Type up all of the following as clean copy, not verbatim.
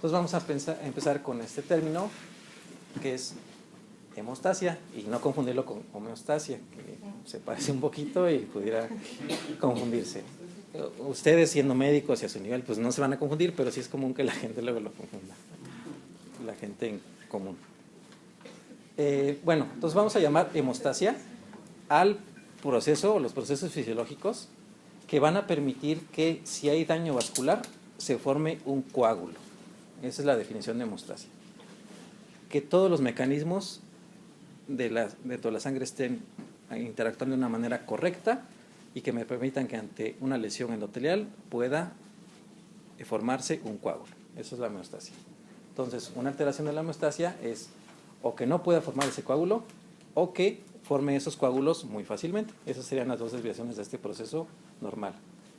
Entonces vamos a empezar con este término, que es hemostasia, y no confundirlo con homeostasia, que se parece un poquito y pudiera confundirse. Ustedes, siendo médicos y a su nivel, pues no se van a confundir, pero sí es común que la gente luego lo confunda, la gente en común. Bueno, entonces vamos a llamar hemostasia al proceso o los procesos fisiológicos que van a permitir que, si hay daño vascular, se forme un coágulo. Esa es la definición de hemostasia. Que todos los mecanismos de toda la sangre estén interactuando de una manera correcta y que me permitan que ante una lesión endotelial pueda formarse un coágulo. Eso es la homeostasia. Entonces, una alteración de la homeostasia es o que no pueda formar ese coágulo o que forme esos coágulos muy fácilmente. Esas serían las dos desviaciones de este proceso normal.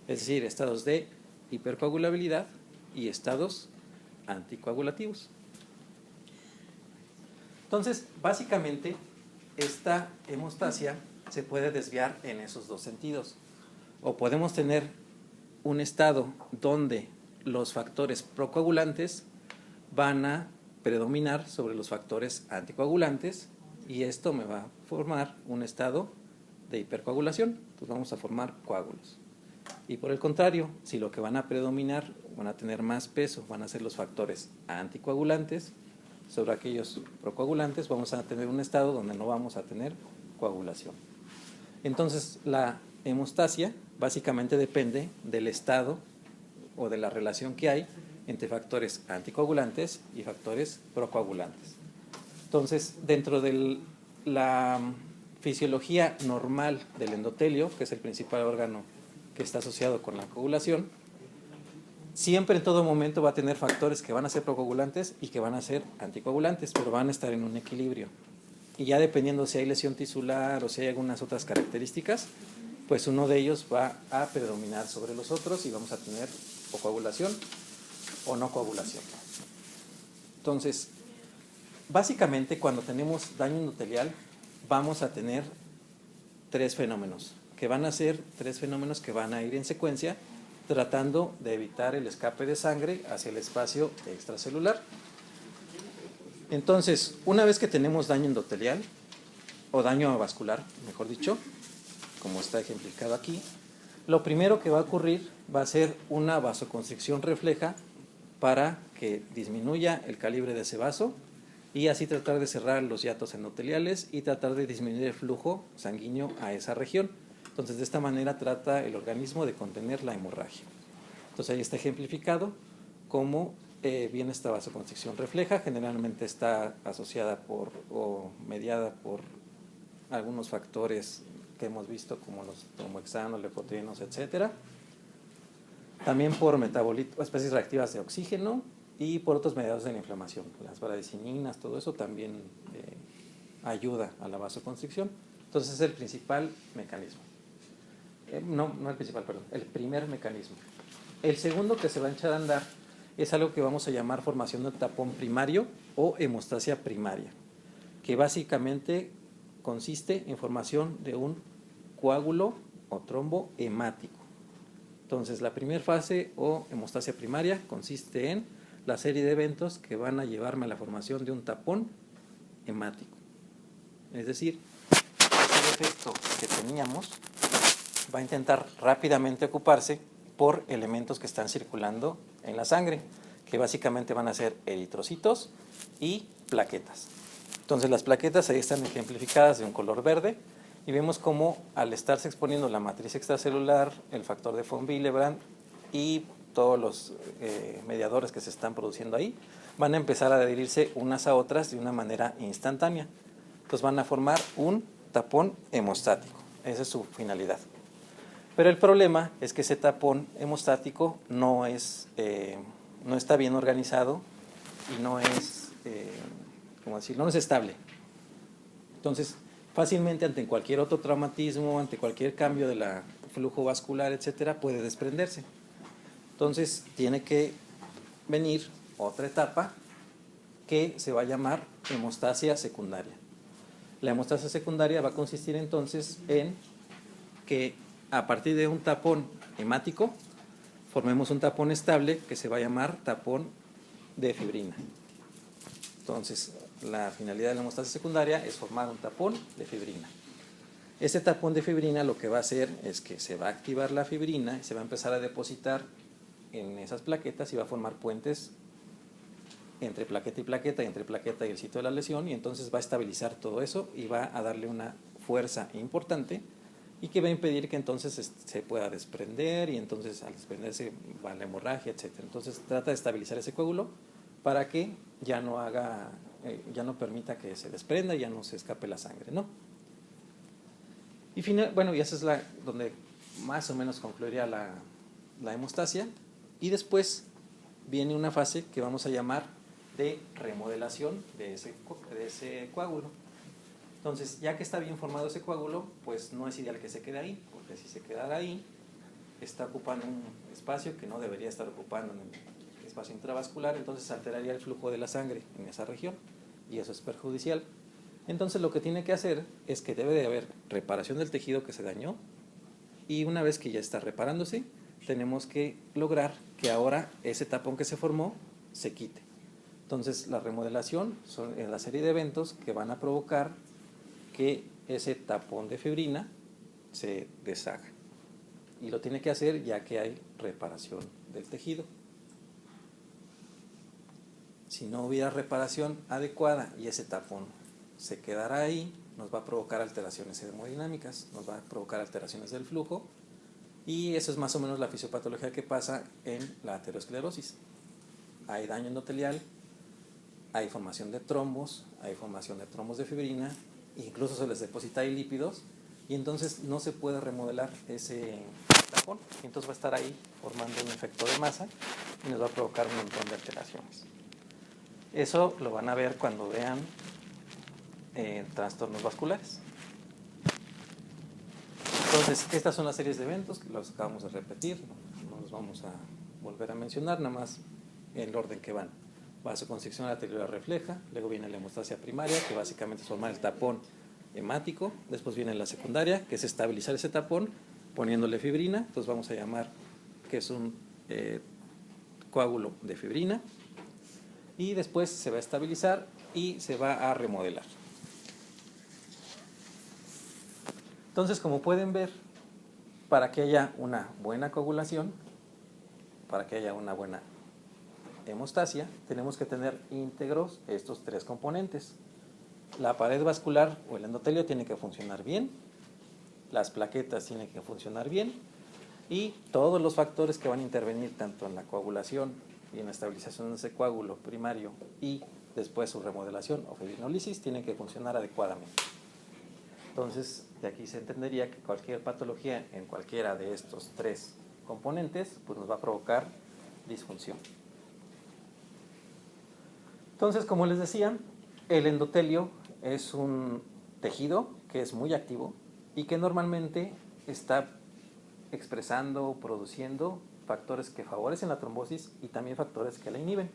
Es decir, estados de hipercoagulabilidad y estados anticoagulativos. Entonces, básicamente, esta hemostasia se puede desviar en esos dos sentidos. O podemos tener un estado donde los factores procoagulantes van a predominar sobre los factores anticoagulantes y esto me va a formar un estado de hipercoagulación. Entonces vamos a formar coágulos. Y por el contrario, si lo que van a predominar, van a tener más peso, van a ser los factores anticoagulantes sobre aquellos procoagulantes, vamos a tener un estado donde no vamos a tener coagulación. Entonces, la hemostasia básicamente depende del estado o de la relación que hay entre factores anticoagulantes y factores procoagulantes. Entonces, dentro de la fisiología normal del endotelio, que es el principal órgano que está asociado con la coagulación, siempre en todo momento va a tener factores que van a ser procoagulantes y que van a ser anticoagulantes, pero van a estar en un equilibrio. Y ya dependiendo si hay lesión tisular o si hay algunas otras características, pues uno de ellos va a predominar sobre los otros y vamos a tener o coagulación o no coagulación. Entonces, básicamente cuando tenemos daño endotelial vamos a tener tres fenómenos, que van a ser tres fenómenos que van a ir en secuencia tratando de evitar el escape de sangre hacia el espacio extracelular. Entonces, una vez que tenemos daño endotelial, o daño vascular, mejor dicho, como está ejemplificado aquí, lo primero que va a ocurrir va a ser una vasoconstricción refleja para que disminuya el calibre de ese vaso y así tratar de cerrar los hiatos endoteliales y tratar de disminuir el flujo sanguíneo a esa región. Entonces, de esta manera trata el organismo de contener la hemorragia. Entonces, ahí está ejemplificado cómo viene esta vasoconstricción refleja. Generalmente está asociada o mediada por algunos factores que hemos visto como los trombohexanos, leucotrienos, etcétera. También por especies reactivas de oxígeno y por otros mediadores de la inflamación. Las bradicininas, todo eso también ayuda a la vasoconstricción. Entonces es el principal mecanismo. No el principal, perdón, el primer mecanismo. El segundo que se va a echar a andar es algo que vamos a llamar formación de tapón primario o hemostasia primaria, que básicamente consiste en formación de un coágulo o trombo hemático. Entonces, la primera fase o hemostasia primaria consiste en la serie de eventos que van a llevarme a la formación de un tapón hemático. Es decir, ese defecto que teníamos va a intentar rápidamente ocuparse por elementos que están circulando en la sangre, que básicamente van a ser eritrocitos y plaquetas. Entonces, las plaquetas ahí están ejemplificadas de un color verde y vemos cómo al estarse exponiendo la matriz extracelular, el factor de von Willebrand y todos los mediadores que se están produciendo ahí van a empezar a adherirse unas a otras de una manera instantánea. Entonces van a formar un tapón hemostático. Esa es su finalidad. Pero el problema es que ese tapón hemostático no está bien organizado y no es estable. Entonces, fácilmente ante cualquier otro traumatismo, ante cualquier cambio del flujo vascular, etcétera, puede desprenderse. Entonces, tiene que venir otra etapa que se va a llamar hemostasia secundaria. La hemostasia secundaria va a consistir entonces en que a partir de un tapón hemático formemos un tapón estable que se va a llamar tapón de fibrina. Entonces, la finalidad de la hemostasia secundaria es formar un tapón de fibrina. Ese tapón de fibrina lo que va a hacer es que se va a activar la fibrina y se va a empezar a depositar en esas plaquetas y va a formar puentes entre plaqueta y entre plaqueta y el sitio de la lesión, y entonces va a estabilizar todo eso y va a darle una fuerza importante y que va a impedir que entonces se pueda desprender, y entonces al desprenderse va la hemorragia, etc. Entonces trata de estabilizar ese coágulo para que ya no permita que se desprenda y ya no se escape la sangre, ¿no? Y bueno, y esa es donde más o menos concluiría la hemostasia, y después viene una fase que vamos a llamar de remodelación de ese coágulo. Entonces, ya que está bien formado ese coágulo, pues no es ideal que se quede ahí, porque si se quedara ahí, está ocupando un espacio que no debería estar ocupando en el espacio intravascular, entonces alteraría el flujo de la sangre en esa región, y eso es perjudicial. Entonces, lo que tiene que hacer es que debe de haber reparación del tejido que se dañó, y una vez que ya está reparándose, tenemos que lograr que ahora ese tapón que se formó se quite. Entonces, la remodelación son la serie de eventos que van a provocar que ese tapón de fibrina se deshaga. Y lo tiene que hacer ya que hay reparación del tejido. Si no hubiera reparación adecuada y ese tapón se quedara ahí, nos va a provocar alteraciones hemodinámicas, nos va a provocar alteraciones del flujo, y eso es más o menos la fisiopatología que pasa en la aterosclerosis. Hay daño endotelial, hay formación de trombos, hay formación de trombos de fibrina, incluso se les deposita ahí lípidos, y entonces no se puede remodelar ese tapón, y entonces va a estar ahí formando un efecto de masa y nos va a provocar un montón de alteraciones. Eso lo van a ver cuando vean trastornos vasculares. Entonces, estas son las series de eventos que los acabamos de repetir, no los vamos a volver a mencionar, nada más en el orden que van. Vasoconstricción arterial refleja, luego viene la hemostasia primaria, que básicamente es formar el tapón hemático, después viene la secundaria, que es estabilizar ese tapón poniéndole fibrina, entonces vamos a llamar que es un coágulo de fibrina, y después se va a estabilizar y se va a remodelar. Entonces, como pueden ver, para que haya una buena coagulación, para que haya una buena hemostasia, tenemos que tener íntegros estos tres componentes. La pared vascular o el endotelio tiene que funcionar bien, las plaquetas tienen que funcionar bien, y todos los factores que van a intervenir tanto en la coagulación y en la estabilización de ese coágulo primario y después su remodelación o fibrinólisis tienen que funcionar adecuadamente. Entonces, de aquí se entendería que cualquier patología en cualquiera de estos tres componentes pues nos va a provocar disfunción. Entonces, como les decía, el endotelio es un tejido que es muy activo y que normalmente está expresando o produciendo factores que favorecen la trombosis y también factores que la inhiben.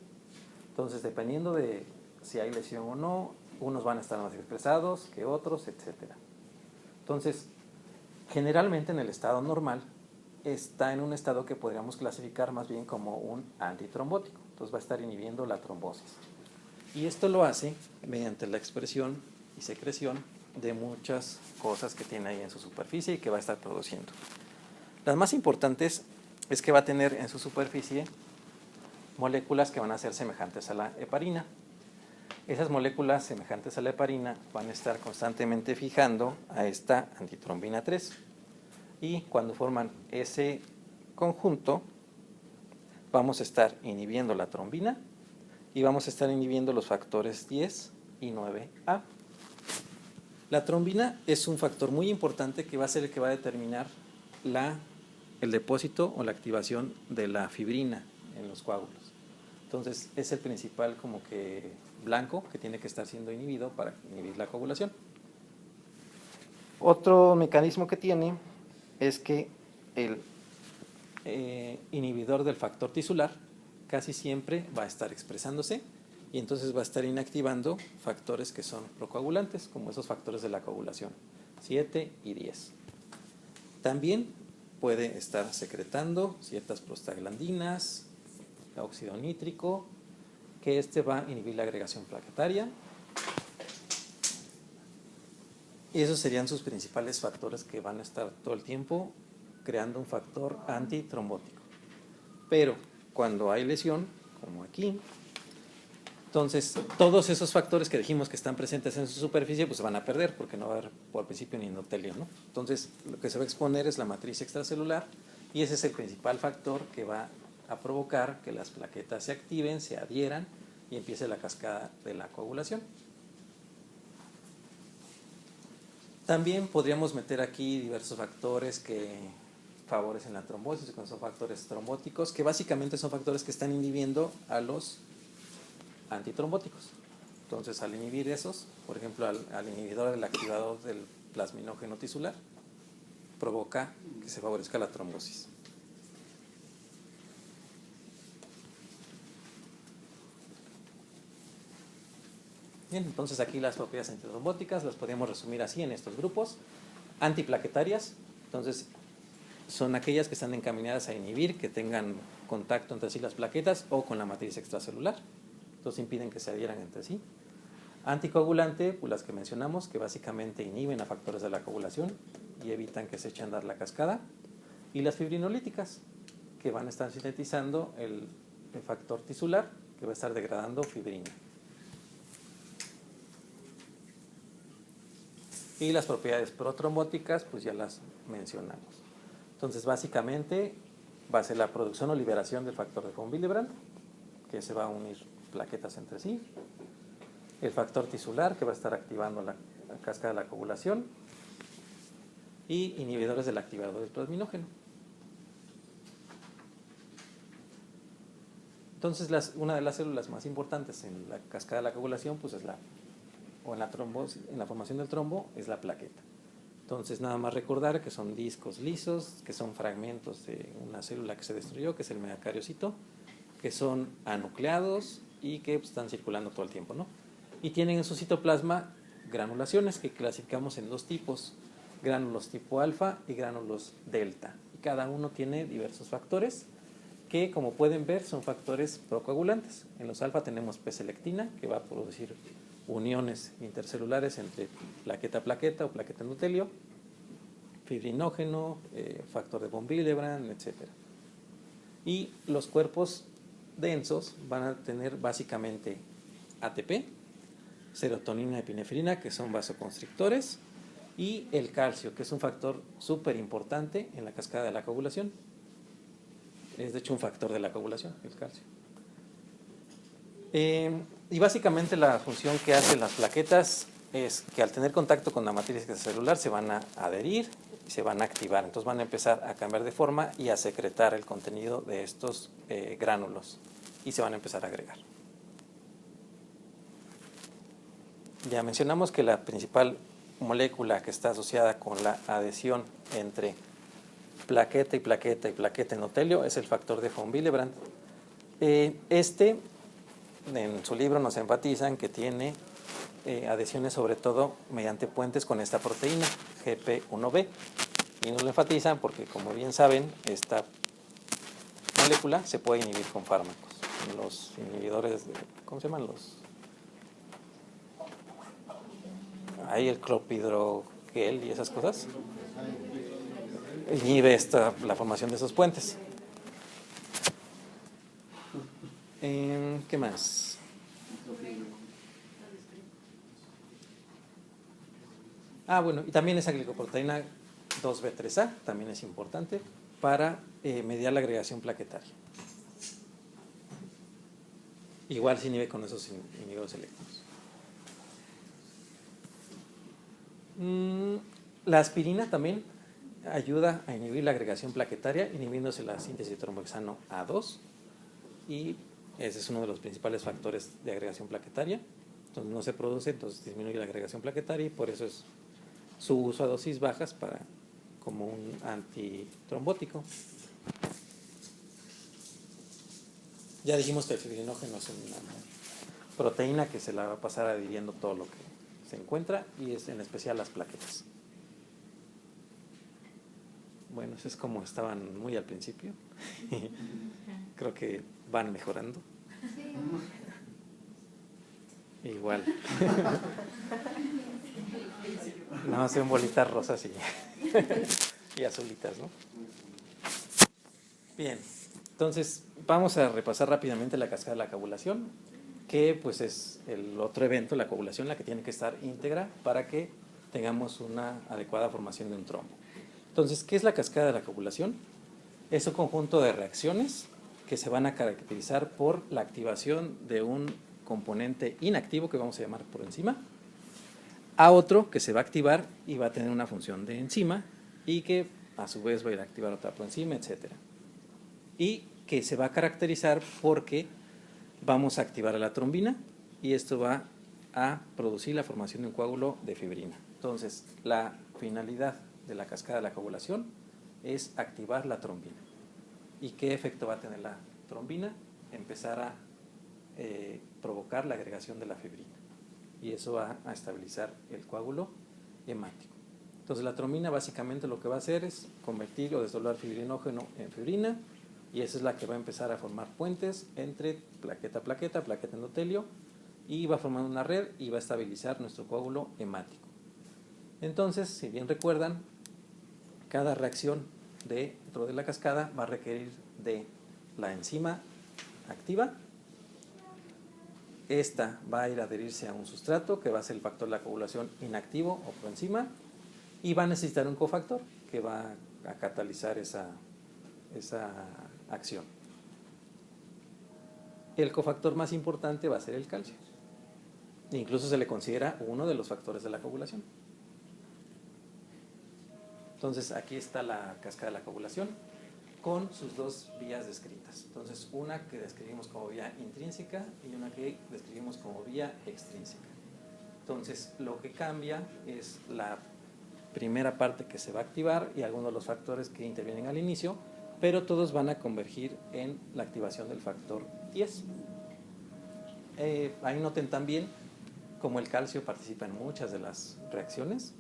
Entonces, dependiendo de si hay lesión o no, unos van a estar más expresados que otros, etc. Entonces, generalmente en el estado normal está en un estado que podríamos clasificar más bien como un antitrombótico. Entonces va a estar inhibiendo la trombosis. Y esto lo hace mediante la expresión y secreción de muchas cosas que tiene ahí en su superficie y que va a estar produciendo. Las más importantes es que va a tener en su superficie moléculas que van a ser semejantes a la heparina. Esas moléculas semejantes a la heparina van a estar constantemente fijando a esta antitrombina 3. Y cuando forman ese conjunto, vamos a estar inhibiendo la trombina y vamos a estar inhibiendo los factores 10 y 9A. La trombina es un factor muy importante que va a ser el que va a determinar el depósito o la activación de la fibrina en los coágulos. Entonces, es el principal como que blanco que tiene que estar siendo inhibido para inhibir la coagulación. Otro mecanismo que tiene es que el inhibidor del factor tisular casi siempre va a estar expresándose y entonces va a estar inactivando factores que son procoagulantes, como esos factores de la coagulación, 7 y 10. También puede estar secretando ciertas prostaglandinas, óxido nítrico que este va a inhibir la agregación plaquetaria. Y esos serían sus principales factores que van a estar todo el tiempo creando un factor antitrombótico. Pero cuando hay lesión, como aquí, entonces todos esos factores que dijimos que están presentes en su superficie, pues se van a perder porque no va a haber por principio ni endotelio, ¿no? Entonces lo que se va a exponer es la matriz extracelular y ese es el principal factor que va a provocar que las plaquetas se activen, se adhieran y empiece la cascada de la coagulación. También podríamos meter aquí diversos factores que favorecen la trombosis, que son factores trombóticos, que básicamente son factores que están inhibiendo a los antitrombóticos. Entonces, al inhibir esos, por ejemplo, al inhibidor del activador del plasminógeno tisular, provoca que se favorezca la trombosis. Bien, entonces aquí las propiedades antitrombóticas las podemos resumir así en estos grupos. Antiplaquetarias, entonces son aquellas que están encaminadas a inhibir que tengan contacto entre sí las plaquetas o con la matriz extracelular. Entonces impiden que se adhieran entre sí. Anticoagulante, pues las que mencionamos, que básicamente inhiben a factores de la coagulación y evitan que se eche a andar la cascada. Y las fibrinolíticas, que van a estar sintetizando el factor tisular, que va a estar degradando fibrina. Y las propiedades protrombóticas, pues ya las mencionamos. Entonces, básicamente, va a ser la producción o liberación del factor de von Willebrand, que se va a unir plaquetas entre sí. El factor tisular, que va a estar activando la cascada de la coagulación. Y inhibidores del activador del plasminógeno. Entonces, una de las células más importantes en la cascada de la coagulación, pues es en la trombosis, en la formación del trombo, es la plaqueta. Entonces, nada más recordar que son discos lisos, que son fragmentos de una célula que se destruyó, que es el megacariocito, que son anucleados y que están circulando todo el tiempo, ¿no? Y tienen en su citoplasma granulaciones que clasificamos en dos tipos, gránulos tipo alfa y gránulos delta. Y cada uno tiene diversos factores que, como pueden ver, son factores procoagulantes. En los alfa tenemos P-selectina, que va a producir uniones intercelulares entre plaqueta-plaqueta o plaqueta-endotelio, fibrinógeno, factor de von Willebrand, etc. Y los cuerpos densos van a tener básicamente ATP, serotonina y epinefrina, que son vasoconstrictores, y el calcio, que es un factor súper importante en la cascada de la coagulación. Es de hecho un factor de la coagulación, el calcio. Y básicamente la función que hacen las plaquetas es que al tener contacto con la matriz extracelular se van a adherir y se van a activar. Entonces van a empezar a cambiar de forma y a secretar el contenido de estos gránulos y se van a empezar a agregar. Ya mencionamos que la principal molécula que está asociada con la adhesión entre plaqueta y plaqueta y plaqueta endotelio es el factor de von Willebrand. En su libro nos enfatizan que tiene adhesiones sobre todo mediante puentes con esta proteína, GP1B. Y nos lo enfatizan porque, como bien saben, esta molécula se puede inhibir con fármacos. Los inhibidores, ¿cómo se llaman los? Hay el clopidogrel y esas cosas. Inhibe la formación de esos puentes. ¿Qué más? Bueno, y también esa glicoproteína 2B3A también es importante para mediar la agregación plaquetaria. Igual se inhibe con esos inhibidores selectivos. La aspirina también ayuda a inhibir la agregación plaquetaria, inhibiéndose la síntesis de trombohexano A2, y ese es uno de los principales factores de agregación plaquetaria. Entonces no se produce, entonces disminuye la agregación plaquetaria y por eso es su uso a dosis bajas como un antitrombótico. Ya dijimos que el fibrinógeno es una proteína que se la va a pasar adhiriendo todo lo que se encuentra y es en especial las plaquetas. Bueno, eso es como estaban muy al principio. Creo que van mejorando. Igual. No, son bolitas rosas y azulitas, ¿no? Bien, entonces vamos a repasar rápidamente la cascada de la coagulación, que pues es el otro evento, la coagulación, la que tiene que estar íntegra para que tengamos una adecuada formación de un trombo. Entonces, ¿qué es la cascada de la coagulación? Es un conjunto de reacciones que se van a caracterizar por la activación de un componente inactivo que vamos a llamar por enzima, a otro que se va a activar y va a tener una función de enzima y que a su vez va a ir a activar otra proenzima, etcétera. Y que se va a caracterizar porque vamos a activar a la trombina y esto va a producir la formación de un coágulo de fibrina. Entonces, la finalidad de la cascada de la coagulación es activar la trombina. ¿Y qué efecto va a tener la trombina? Empezar a provocar la agregación de la fibrina. Y eso va a estabilizar el coágulo hemático. Entonces, la trombina básicamente lo que va a hacer es convertir o desdoblar fibrinógeno en fibrina, y esa es la que va a empezar a formar puentes entre plaqueta, plaqueta endotelio, y va formando una red y va a estabilizar nuestro coágulo hemático. Entonces, si bien recuerdan, cada reacción dentro de la cascada va a requerir de la enzima activa. Esta va a ir a adherirse a un sustrato que va a ser el factor de la coagulación inactivo o proenzima, y va a necesitar un cofactor que va a catalizar esa acción. El cofactor más importante va a ser el calcio. Incluso se le considera uno de los factores de la coagulación. Entonces, aquí está la cascada de la coagulación con sus dos vías descritas. Entonces, una que describimos como vía intrínseca y una que describimos como vía extrínseca. Entonces, lo que cambia es la primera parte que se va a activar y algunos de los factores que intervienen al inicio, pero todos van a convergir en la activación del factor 10. Ahí noten también como el calcio participa en muchas de las reacciones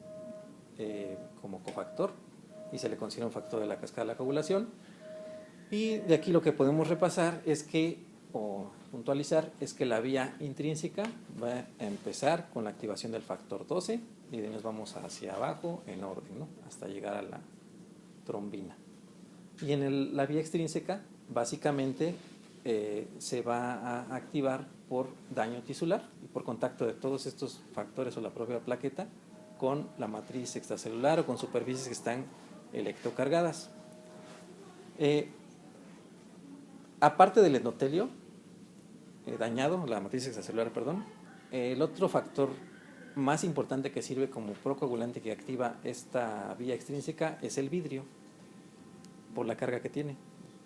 como cofactor y se le considera un factor de la cascada de la coagulación. Y de aquí lo que podemos repasar es que, o puntualizar, es que la vía intrínseca va a empezar con la activación del factor 12 y de ahí nos vamos hacia abajo en orden, ¿no? Hasta llegar a la trombina. Y en la vía extrínseca, básicamente, se va a activar por daño tisular y por contacto de todos estos factores o la propia plaqueta con la matriz extracelular o con superficies que están electrocargadas. Aparte del endotelio dañado, la matriz extracelular, perdón, el otro factor más importante que sirve como procoagulante que activa esta vía extrínseca es el vidrio, por la carga que tiene.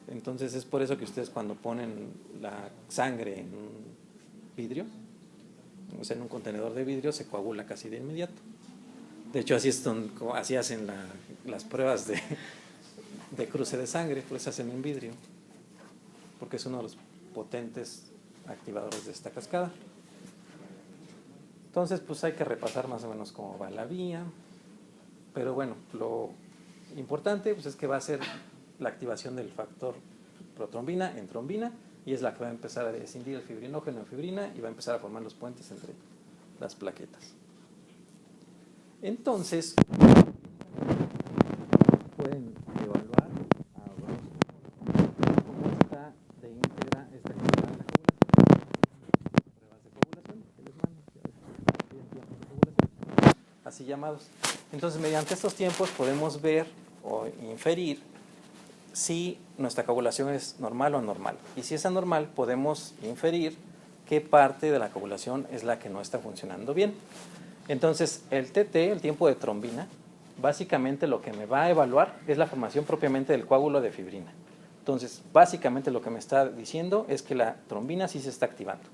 Entonces es por eso que ustedes cuando ponen la sangre en un vidrio, o sea en un contenedor de vidrio, se coagula casi de inmediato. De hecho así hacen las pruebas de cruce de sangre, por eso hacen en vidrio, porque es uno de los potentes activadores de esta cascada. Entonces pues hay que repasar más o menos cómo va la vía, pero bueno, lo importante pues es que va a ser la activación del factor protrombina en trombina, y es la que va a empezar a descindir el fibrinógeno en fibrina y va a empezar a formar los puentes entre las plaquetas. Entonces, pueden evaluar cómo está de íntegra esta cascada de la coagulación. Pruebas de coagulación que les mando, tiempos de coagulación, así llamados. Entonces, mediante estos tiempos podemos ver o inferir si nuestra coagulación es normal o anormal. Y si es anormal, podemos inferir qué parte de la coagulación es la que no está funcionando bien. Entonces, el TT, el tiempo de trombina, básicamente lo que me va a evaluar es la formación propiamente del coágulo de fibrina. Entonces, básicamente lo que me está diciendo es que la trombina sí se está activando.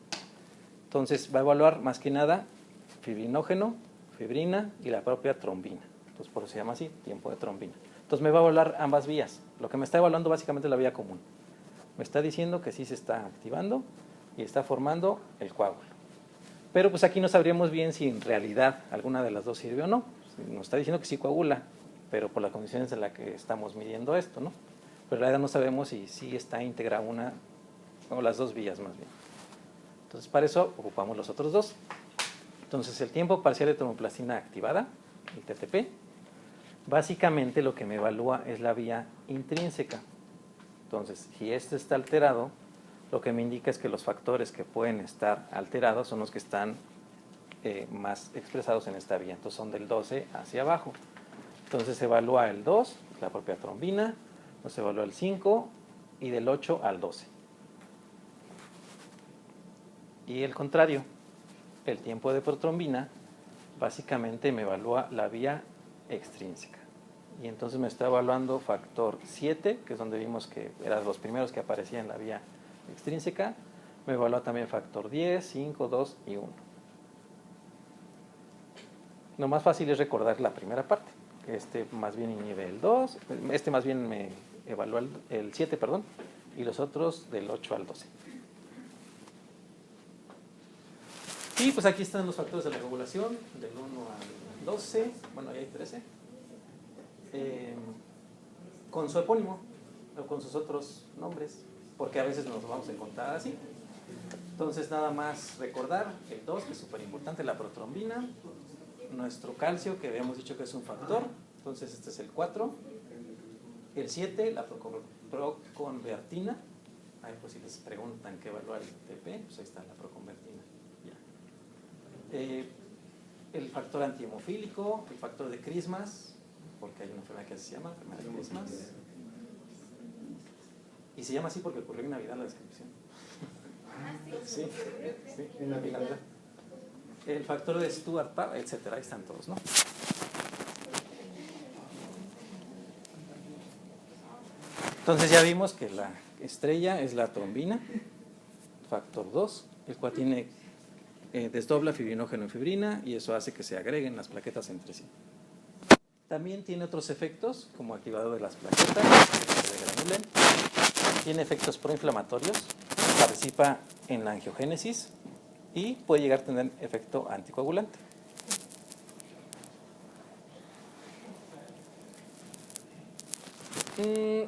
Entonces, va a evaluar más que nada fibrinógeno, fibrina y la propia trombina. Entonces, por eso se llama así, tiempo de trombina. Entonces me va a evaluar ambas vías. Lo que me está evaluando básicamente es la vía común. Me está diciendo que sí se está activando y está formando el coágulo. Pero pues aquí no sabríamos bien si en realidad alguna de las dos sirve o no. Nos está diciendo que sí coagula, pero por las condiciones en las que estamos midiendo esto, ¿no? Pero en realidad no sabemos si sí está íntegra una o las dos vías más bien. Entonces, para eso ocupamos los otros dos. Entonces, el tiempo parcial de tromboplastina activada, el TTP, básicamente lo que me evalúa es la vía intrínseca. Entonces, si este está alterado, lo que me indica es que los factores que pueden estar alterados son los que están más expresados en esta vía. Entonces, son del 12 hacia abajo. Entonces, se evalúa el 2, la propia trombina, se evalúa el 5 y del 8 al 12. Y el contrario, el tiempo de protrombina básicamente me evalúa la vía extrínseca. Y entonces me está evaluando factor 7, que es donde vimos que eran los primeros que aparecían en la vía extrínseca. Me evalúa también factor 10, 5, 2 y 1. Lo más fácil es recordar la primera parte. Este más bien inhibe el 2, este más bien me evalúa el 7, perdón, y los otros del 8 al 12. Y pues aquí están los factores de la regulación, del 1 al 12, bueno, ahí hay 13, con su epónimo o con sus otros nombres, porque a veces nos vamos a encontrar así. Entonces, nada más recordar el 2, que es súper importante, la protrombina, nuestro calcio, que habíamos dicho que es un factor, entonces este es el 4, el 7, la proconvertina, ahí pues si les preguntan qué evalúa el TP, pues ahí está la proconvertina. El factor antihemofílico, el factor de Christmas, porque hay una enfermedad que se llama enfermedad de Christmas, y se llama así porque ocurrió en Navidad la descripción. Sí, en Navidad. El factor de Stuart, etcétera, ahí están todos, ¿no? Entonces ya vimos que la estrella es la trombina, factor 2, el cual tiene desdobla fibrinógeno en fibrina y eso hace que se agreguen las plaquetas entre sí. También tiene otros efectos como activador de las plaquetas, que se granulen. Tiene efectos proinflamatorios, participa en la angiogénesis y puede llegar a tener efecto anticoagulante.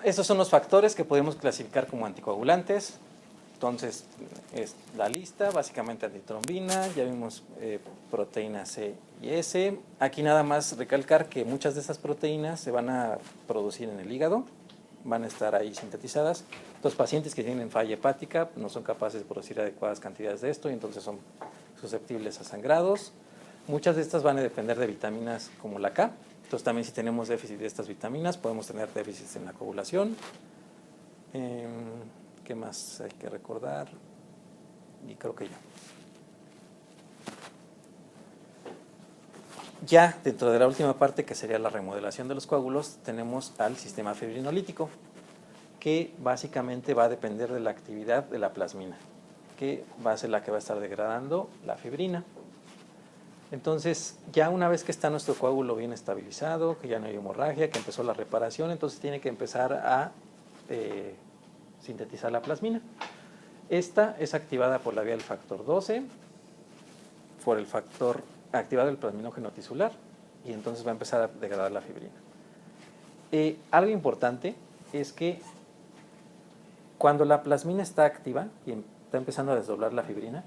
Estos son los factores que podemos clasificar como anticoagulantes. Entonces, es la lista, básicamente antitrombina, ya vimos proteína C y S. Aquí nada más recalcar que muchas de estas proteínas se van a producir en el hígado, van a estar ahí sintetizadas. Los pacientes que tienen falla hepática no son capaces de producir adecuadas cantidades de esto y entonces son susceptibles a sangrados. Muchas de estas van a depender de vitaminas como la K. Entonces también si tenemos déficit de estas vitaminas podemos tener déficits en la coagulación. ¿Qué más hay que recordar? Y creo que ya. Ya dentro de la última parte, que sería la remodelación de los coágulos, tenemos al sistema fibrinolítico, que básicamente va a depender de la actividad de la plasmina, que va a ser la que va a estar degradando la fibrina. Entonces, ya una vez que está nuestro coágulo bien estabilizado, que ya no hay hemorragia, que empezó la reparación, entonces tiene que empezar a sintetizar la plasmina. Esta es activada por la vía del factor 12, por el factor activado el plasminógeno tisular, y entonces va a empezar a degradar la fibrina. Algo importante es que cuando la plasmina está activa y está empezando a desdoblar la fibrina,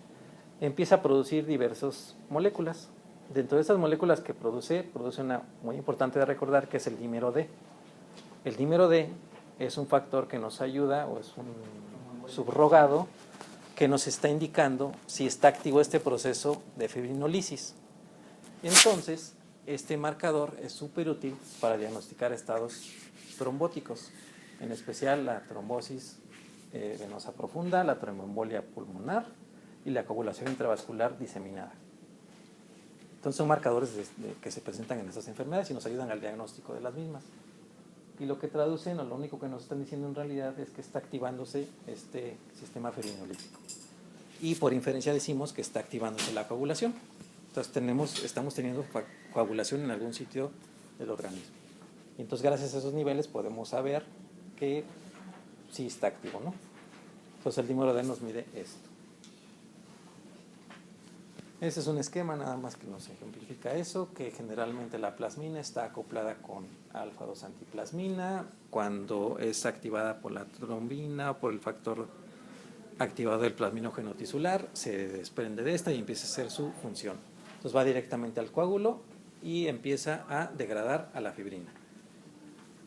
empieza a producir diversas moléculas. Dentro de estas moléculas que produce una muy importante de recordar, que es el dímero D. El dímero D es un factor que nos ayuda, o es un subrogado, que nos está indicando si está activo este proceso de fibrinolisis. Entonces, este marcador es súper útil para diagnosticar estados trombóticos, en especial la trombosis venosa profunda, la tromboembolia pulmonar y la coagulación intravascular diseminada. Entonces son marcadores que se presentan en estas enfermedades y nos ayudan al diagnóstico de las mismas. Y lo que traducen, o lo único que nos están diciendo en realidad, es que está activándose este sistema fibrinolítico. Y por inferencia decimos que está activándose la coagulación. Entonces estamos teniendo coagulación en algún sitio del organismo. Y entonces gracias a esos niveles podemos saber que sí está activo, ¿no? Entonces el dímero D nos mide esto. Ese es un esquema nada más que nos ejemplifica eso, que generalmente la plasmina está acoplada con alfa-2 antiplasmina cuando es activada por la trombina, por el factor activado el plasminógeno tisular, se desprende de esta y empieza a hacer su función. Entonces va directamente al coágulo y empieza a degradar a la fibrina.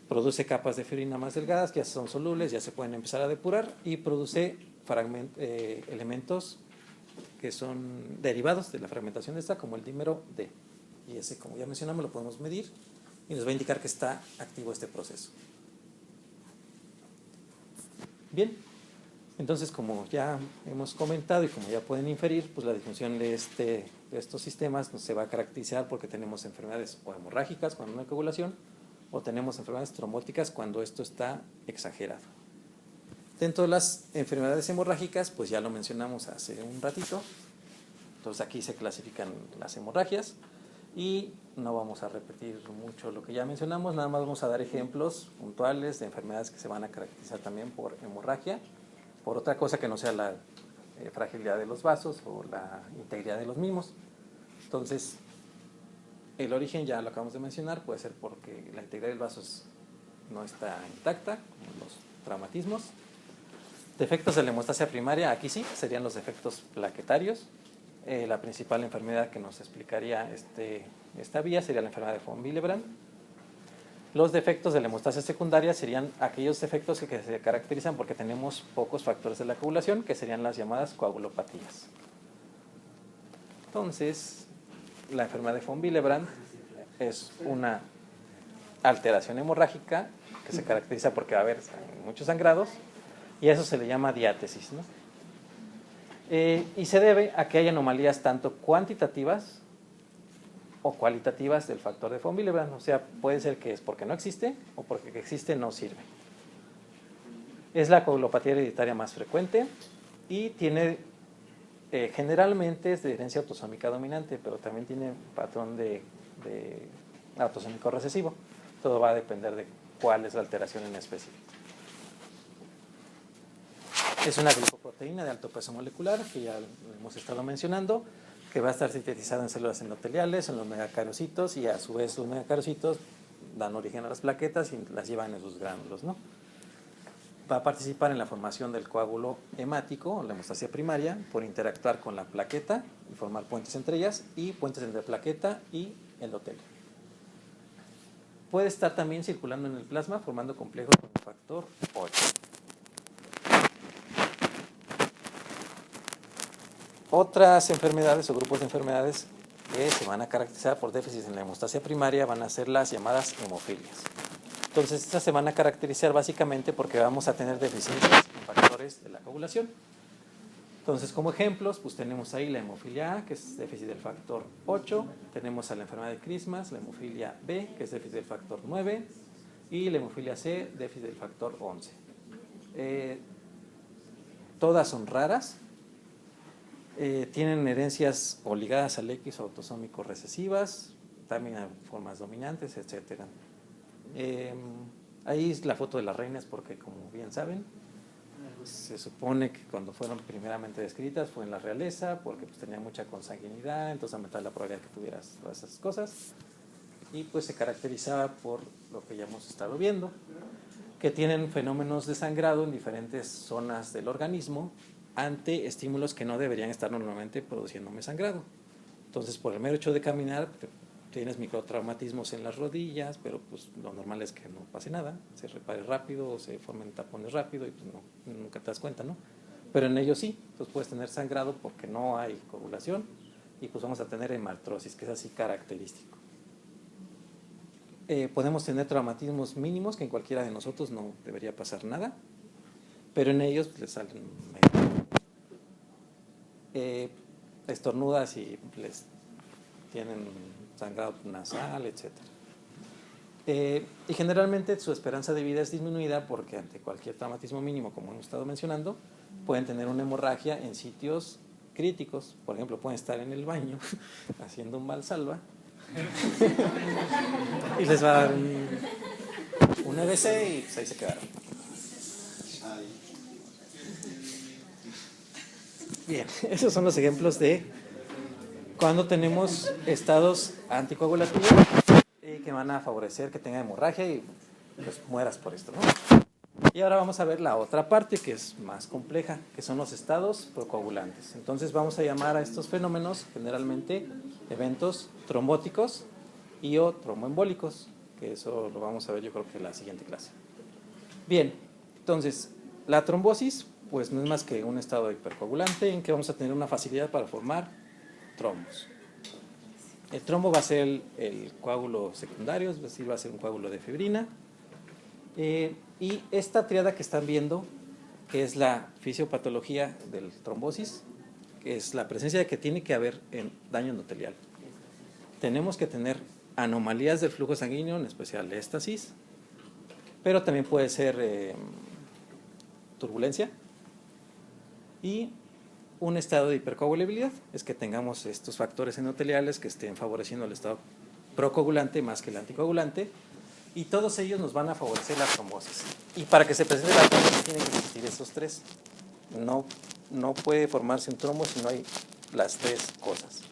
Produce capas de fibrina más delgadas que ya son solubles, ya se pueden empezar a depurar y produce elementos que son derivados de la fragmentación de esta, como el dímero D. Y ese, como ya mencionamos, lo podemos medir y nos va a indicar que está activo este proceso. Bien, entonces como ya hemos comentado y como ya pueden inferir, pues la disfunción de estos sistemas se va a caracterizar porque tenemos enfermedades o hemorrágicas cuando no hay coagulación, o tenemos enfermedades trombóticas cuando esto está exagerado. Dentro de las enfermedades hemorrágicas, pues ya lo mencionamos hace un ratito, entonces aquí se clasifican las hemorragias y no vamos a repetir mucho lo que ya mencionamos, nada más vamos a dar ejemplos puntuales de enfermedades que se van a caracterizar también por hemorragia, por otra cosa que no sea la fragilidad de los vasos o la integridad de los mismos. Entonces, el origen ya lo acabamos de mencionar, puede ser porque la integridad del vaso no está intacta, como los traumatismos. Defectos de la hemostasia primaria, aquí sí, serían los defectos plaquetarios. La principal enfermedad que nos explicaría esta vía sería la enfermedad de von Willebrand. Los defectos de la hemostasia secundaria serían aquellos defectos que se caracterizan porque tenemos pocos factores de la coagulación, que serían las llamadas coagulopatías. Entonces, la enfermedad de von Willebrand es una alteración hemorrágica que se caracteriza porque va a haber muchos sangrados y a eso se le llama diátesis, ¿no? Y se debe a que hay anomalías tanto cuantitativas o cualitativas del factor de von Willebrand, o sea, puede ser que es porque no existe o porque que existe no sirve. Es la coagulopatía hereditaria más frecuente y tiene generalmente es de herencia autosómica dominante, pero también tiene patrón de autosómico recesivo. Todo va a depender de cuál es la alteración en específico. Es una glicoproteína de alto peso molecular, que ya hemos estado mencionando, que va a estar sintetizada en células endoteliales, en los megacariocitos, y a su vez los megacariocitos dan origen a las plaquetas y las llevan en sus gránulos, ¿no? Va a participar en la formación del coágulo hemático, la hemostasia primaria, por interactuar con la plaqueta y formar puentes entre ellas, y puentes entre plaqueta y endotelio. Puede estar también circulando en el plasma formando complejos con el factor 8. Otras enfermedades o grupos de enfermedades que se van a caracterizar por déficit en la hemostasia primaria van a ser las llamadas hemofilias. Entonces, estas se van a caracterizar básicamente porque vamos a tener deficiencias en factores de la coagulación. Entonces, como ejemplos, pues tenemos ahí la hemofilia A, que es déficit del factor 8, tenemos a la enfermedad de Christmas, la hemofilia B, que es déficit del factor 9, y la hemofilia C, déficit del factor 11. Todas son raras, tienen herencias o ligadas al X o autosómico recesivas, también hay formas dominantes, etc. Ahí es la foto de las reinas porque, como bien saben, se supone que cuando fueron primeramente descritas fue en la realeza porque pues, tenía mucha consanguinidad, entonces aumentaba la probabilidad de que tuvieras todas esas cosas y pues se caracterizaba por lo que ya hemos estado viendo, que tienen fenómenos de sangrado en diferentes zonas del organismo ante estímulos que no deberían estar normalmente produciéndome sangrado. Entonces, por el mero hecho de caminar, tienes microtraumatismos en las rodillas, pero pues lo normal es que no pase nada, se repare rápido o se formen tapones rápido y pues nunca te das cuenta, ¿no? Pero en ellos sí, pues puedes tener sangrado porque no hay coagulación y pues vamos a tener hemartrosis, que es así característico. Podemos tener traumatismos mínimos que en cualquiera de nosotros no debería pasar nada, pero en ellos pues, les salen estornudas y les tienen sangrado nasal, etc. Y generalmente su esperanza de vida es disminuida porque ante cualquier traumatismo mínimo, como hemos estado mencionando, pueden tener una hemorragia en sitios críticos. Por ejemplo, pueden estar en el baño haciendo un valsalva y les va a dar un EBC y pues ahí se quedaron. Bien, esos son los ejemplos de cuando tenemos estados anticoagulativos que van a favorecer que tenga hemorragia y pues mueras por esto, ¿no? Y ahora vamos a ver la otra parte que es más compleja, que son los estados procoagulantes. Entonces vamos a llamar a estos fenómenos generalmente eventos trombóticos y o tromboembólicos, que eso lo vamos a ver yo creo que en la siguiente clase. Bien, entonces la trombosis pues no es más que un estado hipercoagulante en que vamos a tener una facilidad para formar trombos. El trombo va a ser el coágulo secundario, es decir, va a ser un coágulo de fibrina. Y esta triada que están viendo, que es la fisiopatología del trombosis, que es la presencia de que tiene que haber en daño endotelial. Tenemos que tener anomalías del flujo sanguíneo, en especial éstasis, pero también puede ser turbulencia y un estado de hipercoagulabilidad, es que tengamos estos factores endoteliales que estén favoreciendo el estado procoagulante más que el anticoagulante, y todos ellos nos van a favorecer la trombosis. Y para que se presente la trombosis tienen que existir esos tres. No puede formarse un trombo si no hay las tres cosas.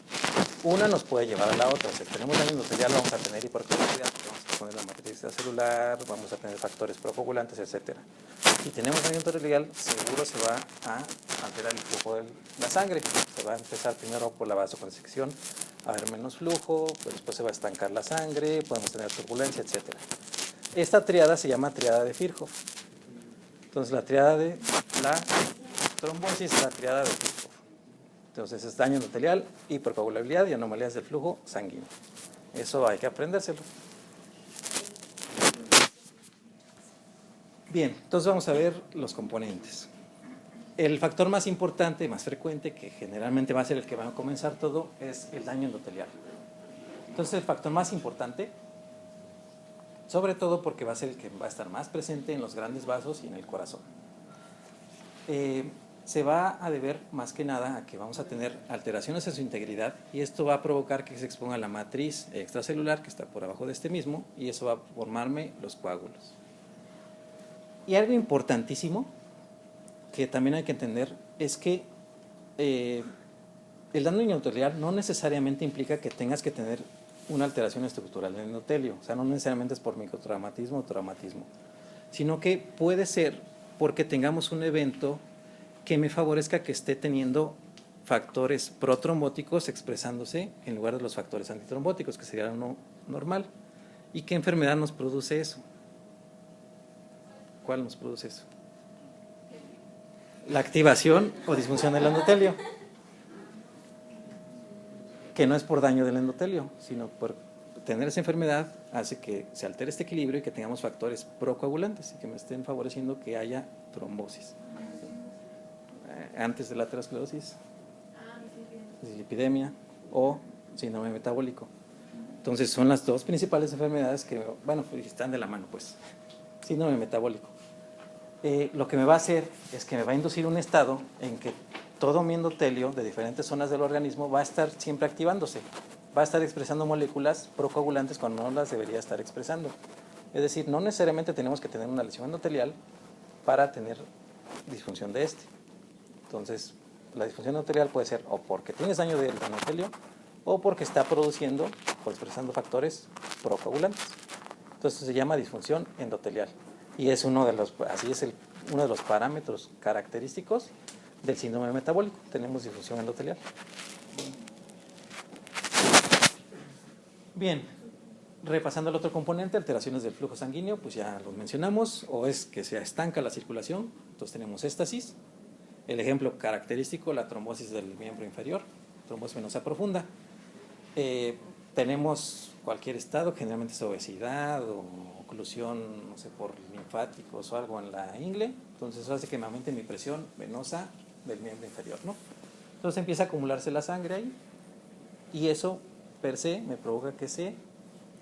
Una nos puede llevar a la otra. Si tenemos daño endotelial vamos a tener hipercoagulabilidad, vamos a poner la matriz celular, vamos a tener factores procoagulantes, etc. Si tenemos daño endotelial, seguro se va a alterar el flujo de la sangre. Se va a empezar primero por la vasoconstricción, a haber menos flujo, pues después se va a estancar la sangre, podemos tener turbulencia, etc. Esta triada se llama triada de Virchow. Entonces la triada de la trombosis es la triada de Virchow. Entonces es daño endotelial, hipercoagulabilidad y anomalías del flujo sanguíneo. Eso hay que aprendérselo. Bien, entonces vamos a ver los componentes. El factor más importante, más frecuente, que generalmente va a ser el que va a comenzar todo, es el daño endotelial. Entonces el factor más importante, sobre todo porque va a ser el que va a estar más presente en los grandes vasos y en el corazón. Se va a deber más que nada a que vamos a tener alteraciones en su integridad y esto va a provocar que se exponga la matriz extracelular que está por abajo de este mismo y eso va a formarme los coágulos. Y algo importantísimo que también hay que entender es que el daño endotelial no necesariamente implica que tengas que tener una alteración estructural del endotelio, o sea, no necesariamente es por microtraumatismo o traumatismo, sino que puede ser porque tengamos un evento que me favorezca que esté teniendo factores protrombóticos expresándose en lugar de los factores antitrombóticos, que sería uno normal. ¿Y qué enfermedad nos produce eso? ¿Cuál nos produce eso? La activación o disfunción del endotelio, que no es por daño del endotelio, sino por tener esa enfermedad hace que se altere este equilibrio y que tengamos factores procoagulantes y que me estén favoreciendo que haya trombosis. Antes de la aterosclerosis, dislipidemia o síndrome metabólico. Entonces son las dos principales enfermedades que, bueno, están de la mano, pues. Síndrome metabólico. Lo que me va a hacer es que me va a inducir un estado en que todo mi endotelio de diferentes zonas del organismo va a estar siempre activándose, va a estar expresando moléculas procoagulantes cuando no las debería estar expresando. Es decir, no necesariamente tenemos que tener una lesión endotelial para tener disfunción de este. Entonces, la disfunción endotelial puede ser o porque tienes daño del endotelio o porque está produciendo o expresando factores procoagulantes. Entonces se llama disfunción endotelial y es uno de los parámetros característicos del síndrome metabólico. Tenemos disfunción endotelial. Bien, repasando el otro componente, alteraciones del flujo sanguíneo, pues ya lo mencionamos, o es que se estanca la circulación, entonces tenemos éstasis. El ejemplo característico, la trombosis del miembro inferior, trombosis venosa profunda. Tenemos cualquier estado, generalmente es obesidad o oclusión, no sé, por linfáticos o algo en la ingle, entonces eso hace que me aumente mi presión venosa del miembro inferior, ¿no? Entonces empieza a acumularse la sangre ahí y eso per se me provoca que se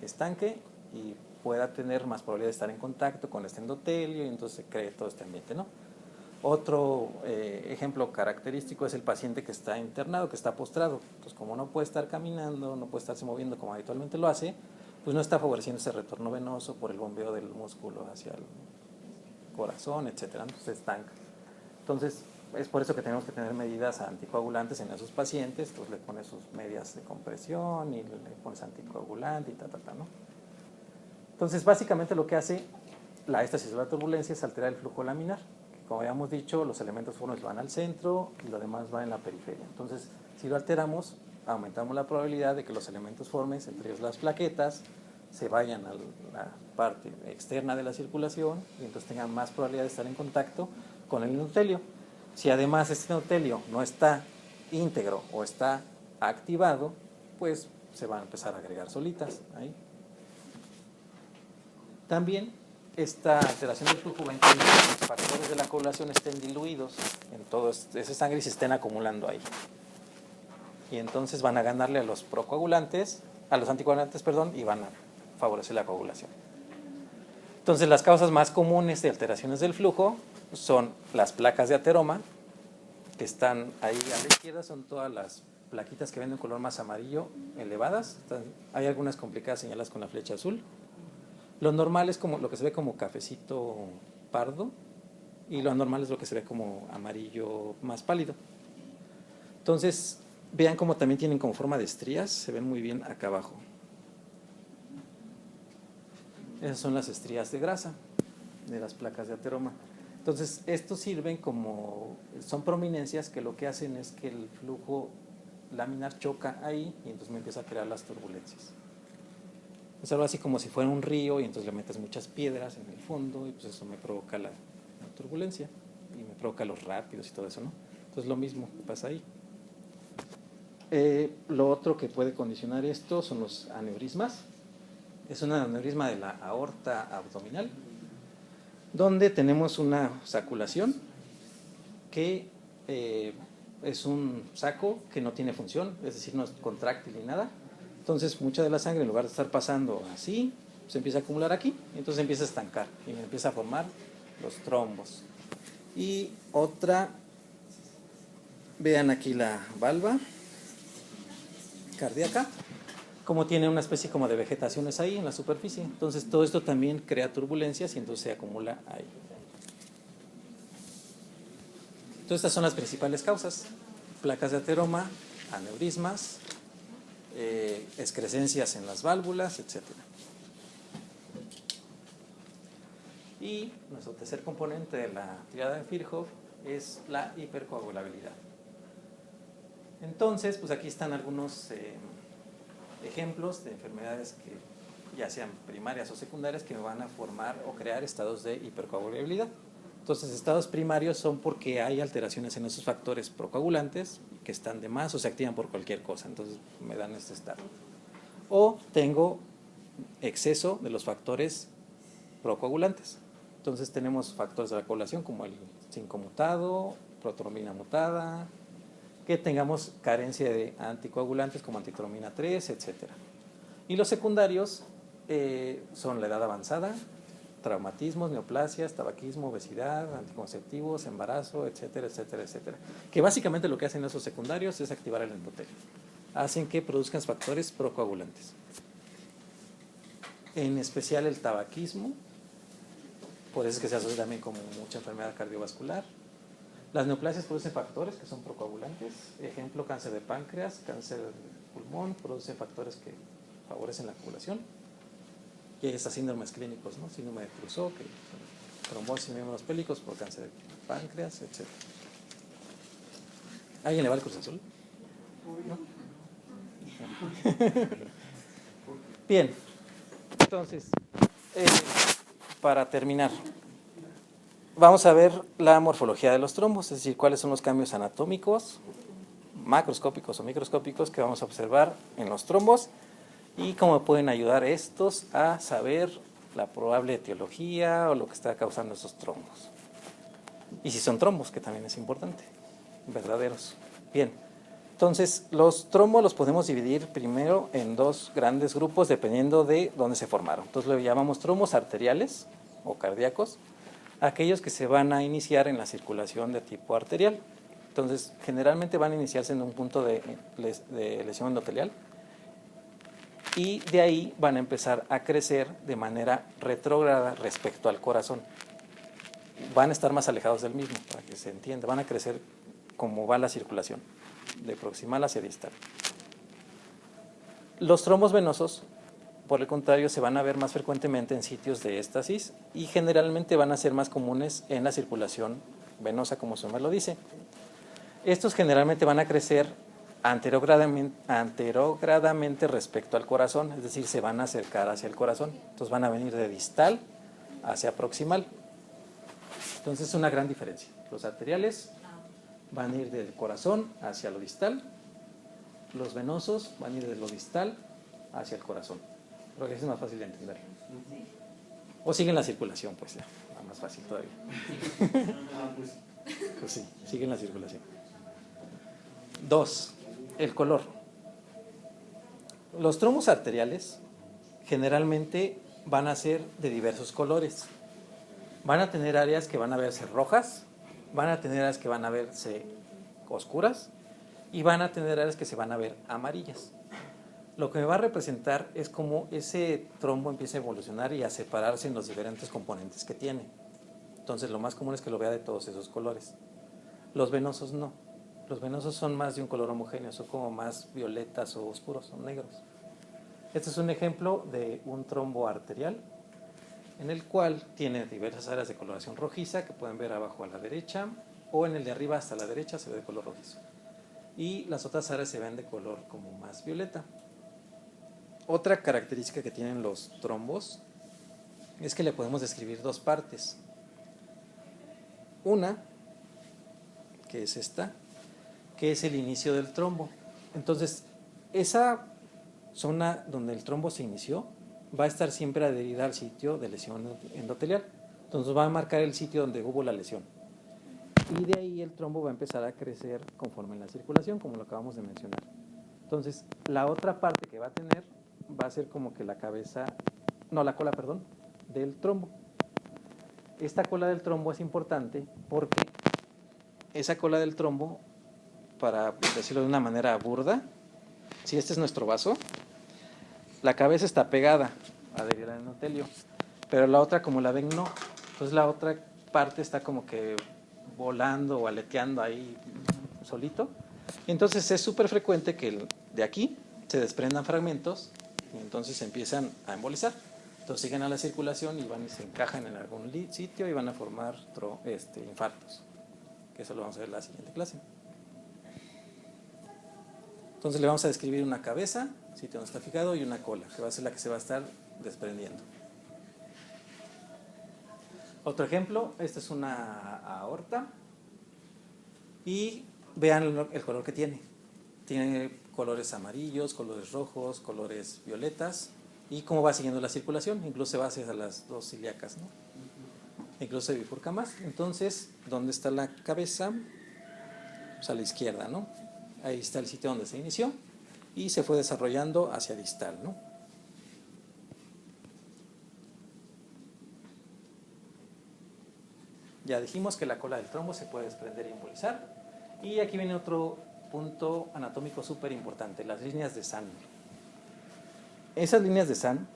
estanque y pueda tener más probabilidad de estar en contacto con este endotelio y entonces se cree todo este ambiente, ¿no? Otro ejemplo característico es el paciente que está internado, que está postrado. Entonces, como no puede estar caminando, no puede estarse moviendo como habitualmente lo hace, pues no está favoreciendo ese retorno venoso por el bombeo del músculo hacia el corazón, etcétera. Entonces se estanca. Entonces, es por eso que tenemos que tener medidas anticoagulantes en esos pacientes. Entonces le pones sus medias de compresión y le pones anticoagulante y ¿no? Entonces, básicamente lo que hace la éstasis de la turbulencia es alterar el flujo laminar. Como habíamos dicho, los elementos formes van al centro y lo demás va en la periferia. Entonces, si lo alteramos, aumentamos la probabilidad de que los elementos formes, entre ellos las plaquetas, se vayan a la parte externa de la circulación y entonces tengan más probabilidad de estar en contacto con el endotelio. Si además este endotelio no está íntegro o está activado, pues se van a empezar a agregar solitas ahí. También esta alteración del flujo va a impedir que los factores de la coagulación estén diluidos en toda esa sangre y se estén acumulando ahí. Y entonces van a ganarle a los procoagulantes, a los anticoagulantes, perdón, y van a favorecer la coagulación. Entonces, las causas más comunes de alteraciones del flujo son las placas de ateroma, que están ahí a la izquierda, son todas las plaquitas que ven de un color más amarillo elevadas. Hay algunas complicadas señaladas con la flecha azul. Lo normal es como lo que se ve como cafecito pardo y lo anormal es lo que se ve como amarillo más pálido. Entonces, vean cómo también tienen como forma de estrías, se ven muy bien acá abajo. Esas son las estrías de grasa de las placas de ateroma. Entonces, estos sirven como, son prominencias que lo que hacen es que el flujo laminar choca ahí y entonces me empieza a crear las turbulencias. Es algo así como si fuera un río y entonces le metes muchas piedras en el fondo y pues eso me provoca la turbulencia y me provoca los rápidos y todo eso, ¿no? Entonces lo mismo que pasa ahí. Lo otro que puede condicionar esto son los aneurismas. Es un aneurisma de la aorta abdominal, donde tenemos una saculación que es un saco que no tiene función, es decir, no es contráctil ni nada. Entonces, mucha de la sangre, en lugar de estar pasando así, se empieza a acumular aquí, y entonces empieza a estancar y empieza a formar los trombos. Y otra, vean aquí la valva cardíaca, como tiene una especie como de vegetaciones ahí en la superficie. Entonces, todo esto también crea turbulencias y entonces se acumula ahí. Entonces, estas son las principales causas: placas de ateroma, aneurismas, excrescencias en las válvulas, etc. Y nuestro tercer componente de la triada de Virchow es la hipercoagulabilidad. Entonces, pues aquí están algunos ejemplos de enfermedades que ya sean primarias o secundarias que van a formar o crear estados de hipercoagulabilidad. Entonces, estados primarios son porque hay alteraciones en esos factores procoagulantes que están de más o se activan por cualquier cosa, entonces me dan este estado. O tengo exceso de los factores procoagulantes. Entonces tenemos factores de la coagulación como el 5 mutado, protrombina mutada, que tengamos carencia de anticoagulantes como antitromina 3, etc. Y los secundarios son la edad avanzada, traumatismos, neoplasias, tabaquismo, obesidad, anticonceptivos, embarazo, etcétera, etcétera, etcétera. Que básicamente lo que hacen esos secundarios es activar el endotelio. Hacen que produzcan factores procoagulantes. En especial el tabaquismo, por eso es que se asocia también con mucha enfermedad cardiovascular. Las neoplasias producen factores que son procoagulantes. Ejemplo, cáncer de páncreas, cáncer de pulmón, producen factores que favorecen la coagulación. Y hay estas síndromes clínicos, ¿no? Síndrome de Trousseau, que trombosis en miembros pélvicos por cáncer de páncreas, etc. ¿Alguien le va al Cruz Azul? ¿No? Bien, entonces, para terminar, vamos a ver la morfología de los trombos, es decir, cuáles son los cambios anatómicos, macroscópicos o microscópicos que vamos a observar en los trombos y cómo pueden ayudar estos a saber la probable etiología o lo que está causando esos trombos. Y si son trombos, que también es importante, verdaderos. Bien, entonces los trombos los podemos dividir primero en dos grandes grupos dependiendo de dónde se formaron. Entonces lo llamamos trombos arteriales o cardíacos, aquellos que se van a iniciar en la circulación de tipo arterial. Entonces, generalmente van a iniciarse en un punto de lesión endotelial y de ahí van a empezar a crecer de manera retrógrada respecto al corazón. Van a estar más alejados del mismo, para que se entienda. Van a crecer como va la circulación, de proximal hacia distal. Los trombos venosos por el contrario, se van a ver más frecuentemente en sitios de éstasis y generalmente van a ser más comunes en la circulación venosa, como su nombre lo dice. Estos generalmente van a crecer anterogradamente respecto al corazón, es decir, se van a acercar hacia el corazón. Entonces van a venir de distal hacia proximal. Entonces es una gran diferencia. Los arteriales van a ir del corazón hacia lo distal, los venosos van a ir de lo distal hacia el corazón. Creo que es más fácil de entender. O siguen la circulación, pues ya, más fácil todavía. Pues sí, siguen la circulación. 2. El color. Los trombos arteriales generalmente van a ser de diversos colores. Van a tener áreas que van a verse rojas, van a tener áreas que van a verse oscuras y van a tener áreas que se van a ver amarillas. Lo que me va a representar es cómo ese trombo empieza a evolucionar y a separarse en los diferentes componentes que tiene. Entonces lo más común es que lo vea de todos esos colores. Los venosos no. Los venosos son más de un color homogéneo, son como más violetas o oscuros, son negros. Este es un ejemplo de un trombo arterial en el cual tiene diversas áreas de coloración rojiza que pueden ver abajo a la derecha, o en el de arriba hasta la derecha se ve de color rojizo. Y las otras áreas se ven de color como más violeta. Otra característica que tienen los trombos es que le podemos describir dos partes. Una, que es esta, que es el inicio del trombo. Entonces, esa zona donde el trombo se inició va a estar siempre adherida al sitio de lesión endotelial. Entonces va a marcar el sitio donde hubo la lesión. Y de ahí el trombo va a empezar a crecer conforme en la circulación, como lo acabamos de mencionar. Entonces, la otra parte que va a tener va a ser como que la cola, del trombo. Esta cola del trombo es importante porque esa cola del trombo, para decirlo de una manera burda, si este es nuestro vaso, la cabeza está pegada, adherida al endotelio, pero la otra, como la ven, no. Entonces la otra parte está como que volando o aleteando ahí solito. Y entonces es súper frecuente que de aquí se desprendan fragmentos y entonces se empiezan a embolizar. Entonces siguen a la circulación y van y se encajan en algún sitio y van a formar infartos, que eso lo vamos a ver en la siguiente clase. Entonces le vamos a describir una cabeza, sitio donde está fijado, y una cola, que va a ser la que se va a estar desprendiendo. Otro ejemplo, esta es una aorta y vean el color que tiene. Tiene colores amarillos, colores rojos, colores violetas, y cómo va siguiendo la circulación, incluso se va hacia las dos ilíacas, ¿no? Incluso se bifurca más. Entonces, ¿dónde está la cabeza? Pues a la izquierda, ¿no? Ahí está el sitio donde se inició y se fue desarrollando hacia distal, ¿no? Ya dijimos que la cola del trombo se puede desprender y embolizar. Y aquí viene otro punto anatómico súper importante, las líneas de Sand. Esas líneas de Sand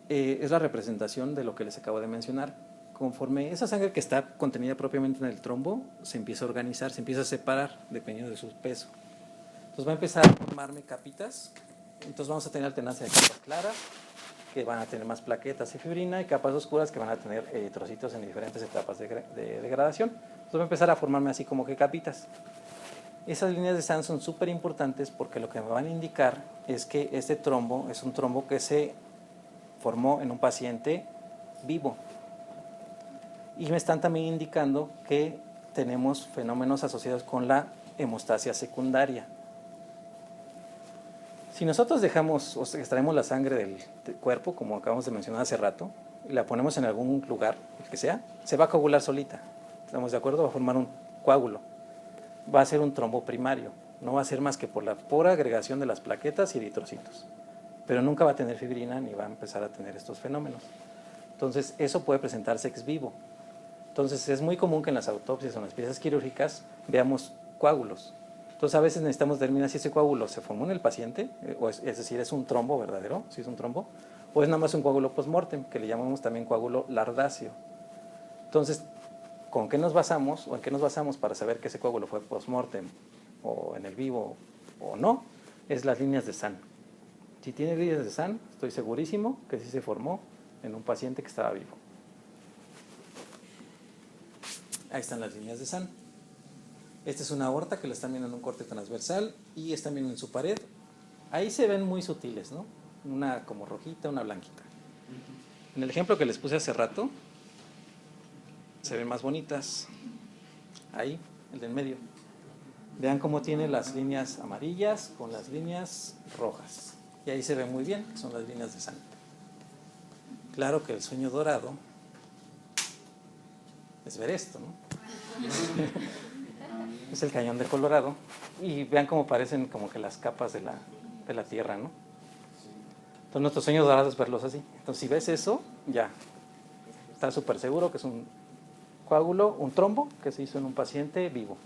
es la representación de lo que les acabo de mencionar. Conforme esa sangre que está contenida propiamente en el trombo se empieza a organizar, se empieza a separar dependiendo de su peso. Entonces va a empezar a formarme capitas. Entonces vamos a tener alternancia de capas claras, que van a tener más plaquetas y fibrina, y capas oscuras que van a tener eritrocitos en diferentes etapas de degradación. Entonces va a empezar a formarme así como que capitas. Esas líneas de Sand son súper importantes porque lo que me van a indicar es que este trombo es un trombo que se formó en un paciente vivo. Y me están también indicando que tenemos fenómenos asociados con la hemostasia secundaria. Si nosotros dejamos o extraemos la sangre del cuerpo, como acabamos de mencionar hace rato, y la ponemos en algún lugar, el que sea, se va a coagular solita. ¿Estamos de acuerdo? Va a formar un coágulo. Va a ser un trombo primario. No va a ser más que por la pura agregación de las plaquetas y eritrocitos. Pero nunca va a tener fibrina ni va a empezar a tener estos fenómenos. Entonces, eso puede presentarse ex vivo. Entonces, es muy común que en las autopsias o en las piezas quirúrgicas veamos coágulos. Entonces, a veces necesitamos determinar si ese coágulo se formó en el paciente, es decir, es un trombo verdadero, si es un trombo, o es nada más un coágulo post-mortem, que le llamamos también coágulo lardáceo. Entonces, ¿con qué nos basamos o en qué nos basamos para saber que ese coágulo fue post-mortem o en el vivo o no? Es las líneas de Sand. Si tiene líneas de SAN, estoy segurísimo que sí se formó en un paciente que estaba vivo. Ahí están las líneas de SAN. Esta es una aorta que la están viendo en un corte transversal y están viendo en su pared. Ahí se ven muy sutiles, ¿no? Una como rojita, una blanquita. En el ejemplo que les puse hace rato, se ven más bonitas. Ahí, el de en medio. Vean cómo tiene las líneas amarillas con las líneas rojas. Y ahí se ve muy bien, que son las líneas de SAN. Claro que el sueño dorado es ver esto, ¿no? Es el cañón de Colorado. Y vean cómo parecen como que las capas de la Tierra, ¿no? Entonces nuestro sueño dorado es verlos así. Entonces si ves eso, ya estás súper seguro que es un coágulo, un trombo que se hizo en un paciente vivo.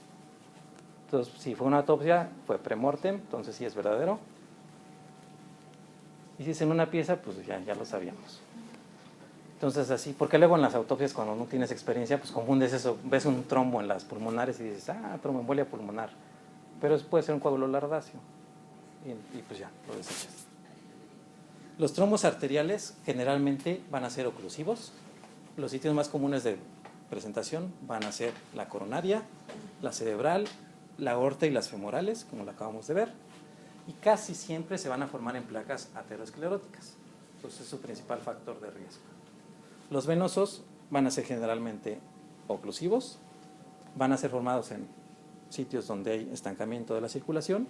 Entonces si fue una autopsia, fue premortem, entonces sí es verdadero. Y si es en una pieza, pues ya lo sabíamos. Entonces así, porque luego en las autopsias cuando no tienes experiencia, pues confundes eso, ves un trombo en las pulmonares y dices, tromboembolia pulmonar, pero puede ser un coágulo lardáceo y pues ya, lo desechas. Los trombos arteriales generalmente van a ser oclusivos. Los sitios más comunes de presentación van a ser la coronaria, la cerebral, la aorta y las femorales, como lo acabamos de ver, y casi siempre se van a formar en placas ateroscleróticas. Entonces es su principal factor de riesgo. Los venosos van a ser generalmente oclusivos, van a ser formados en sitios donde hay estancamiento de la circulación,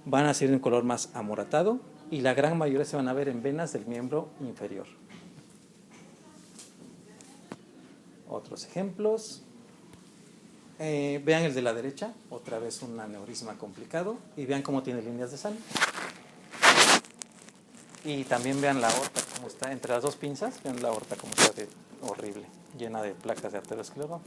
van a ser de un color más amoratado y la gran mayoría se van a ver en venas del miembro inferior. Otros ejemplos. Vean el de la derecha, otra vez un aneurisma complicado, y vean cómo tiene líneas de SAN. Y también vean la aorta, cómo está entre las dos pinzas, vean la aorta cómo está horrible, llena de placas de aterosclerosis.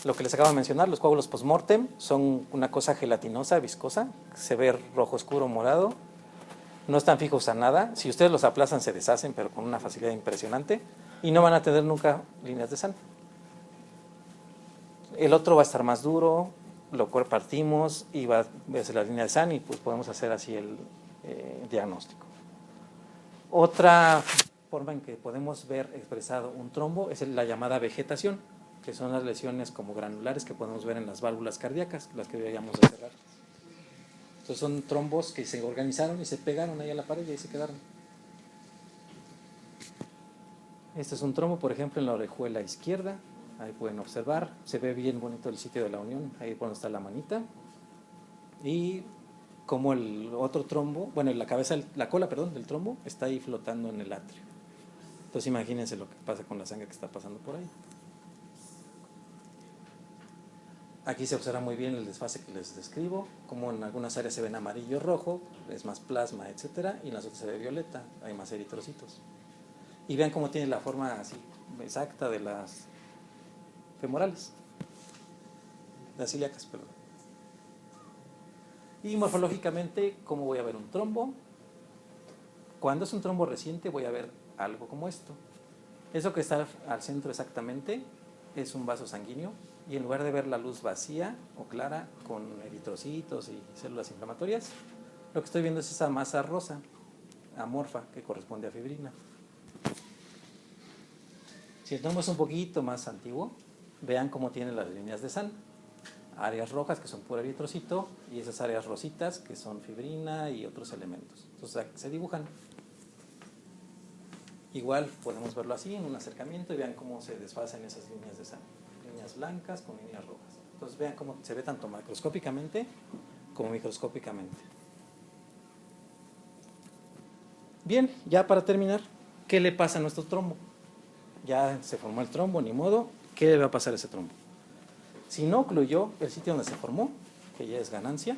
Lo que les acabo de mencionar, los coágulos postmortem son una cosa gelatinosa, viscosa, se ve rojo oscuro, morado, no están fijos a nada, si ustedes los aplazan se deshacen, pero con una facilidad impresionante, y no van a tener nunca líneas de SAN. El otro va a estar más duro, lo partimos y va a verse la línea de SAN y pues podemos hacer así el diagnóstico. Otra forma en que podemos ver expresado un trombo es la llamada vegetación, que son las lesiones como granulares que podemos ver en las válvulas cardíacas, las que veíamos hace rato. Entonces son trombos que se organizaron y se pegaron ahí a la pared y ahí se quedaron. Este es un trombo, por ejemplo, en la orejuela izquierda. Ahí pueden observar, se ve bien bonito el sitio de la unión, ahí donde está la manita. Y como el otro trombo, bueno, la cola del trombo está ahí flotando en el atrio. Entonces imagínense lo que pasa con la sangre que está pasando por ahí. Aquí se observa muy bien el desfase que les describo, como en algunas áreas se ven amarillo, rojo, es más plasma, etcétera, y en las otras se ve violeta, hay más eritrocitos. Y vean cómo tiene la forma así exacta de las femorales, las ilíacas, perdón. Y morfológicamente, ¿cómo voy a ver un trombo? Cuando es un trombo reciente voy a ver algo como esto. Eso que está al centro exactamente es un vaso sanguíneo y en lugar de ver la luz vacía o clara con eritrocitos y células inflamatorias, lo que estoy viendo es esa masa rosa amorfa que corresponde a fibrina. Si el trombo es un poquito más antiguo, vean cómo tiene las líneas de SAN. Áreas rojas que son puro eritrocito y esas áreas rositas que son fibrina y otros elementos. Entonces se dibujan. Igual podemos verlo así en un acercamiento y vean cómo se desfasan esas líneas de SAN. Líneas blancas con líneas rojas. Entonces vean cómo se ve tanto macroscópicamente como microscópicamente. Bien, ya para terminar, ¿qué le pasa a nuestro trombo? Ya se formó el trombo, ni modo. ¿Qué le va a pasar a ese trombo? Si no ocluyó el sitio donde se formó, que ya es ganancia,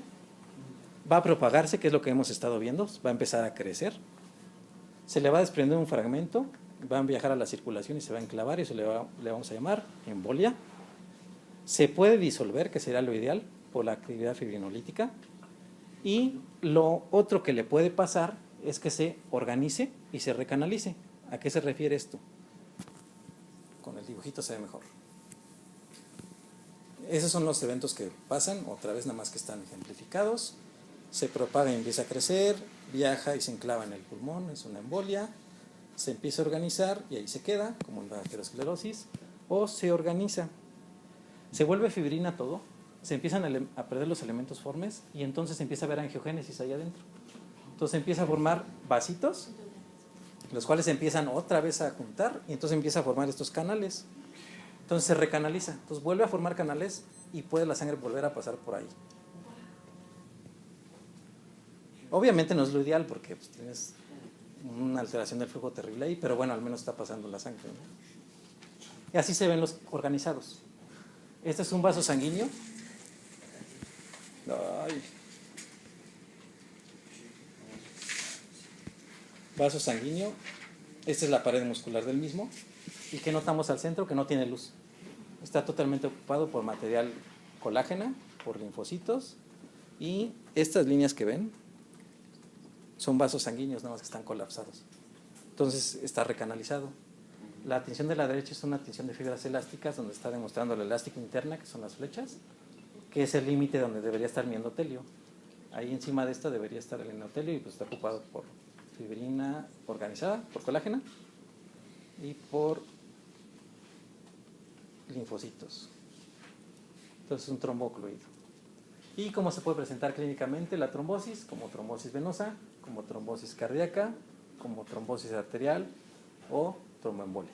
va a propagarse, que es lo que hemos estado viendo, va a empezar a crecer, se le va a desprender un fragmento, va a viajar a la circulación y se va a enclavar, y eso le vamos a llamar embolia. Se puede disolver, que sería lo ideal, por la actividad fibrinolítica, y lo otro que le puede pasar es que se organice y se recanalice. ¿A qué se refiere esto? Con el dibujito se ve mejor. Esos son los eventos que pasan, otra vez nada más que están ejemplificados. Se propaga y empieza a crecer, viaja y se enclava en el pulmón, es una embolia. Se empieza a organizar y ahí se queda, como en la aterosclerosis, o se organiza. Se vuelve fibrina todo, se empiezan a perder los elementos formes y entonces empieza a haber angiogénesis ahí adentro. Entonces empieza a formar vasitos, los cuales se empiezan otra vez a juntar y entonces empieza a formar estos canales. Entonces se recanaliza, entonces vuelve a formar canales y puede la sangre volver a pasar por ahí. Obviamente no es lo ideal porque pues, tienes una alteración del flujo terrible ahí, pero bueno, al menos está pasando la sangre, ¿no? Y así se ven los organizados. Este es un vaso sanguíneo. Ay. Vaso sanguíneo. Esta es la pared muscular del mismo. ¿Y qué notamos al centro? Que no tiene luz. Está totalmente ocupado por material colágena, por linfocitos. Y estas líneas que ven son vasos sanguíneos, nada más que están colapsados. Entonces está recanalizado. La tinción de la derecha es una tinción de fibras elásticas, donde está demostrando la elástica interna, que son las flechas, que es el límite donde debería estar mi endotelio. Ahí encima de esta debería estar el endotelio y pues está ocupado por fibrina organizada, por colágena y por linfocitos. Entonces es un trombocluido. ¿Y cómo se puede presentar clínicamente la trombosis? Como trombosis venosa, como trombosis cardíaca, como trombosis arterial o tromboembolia.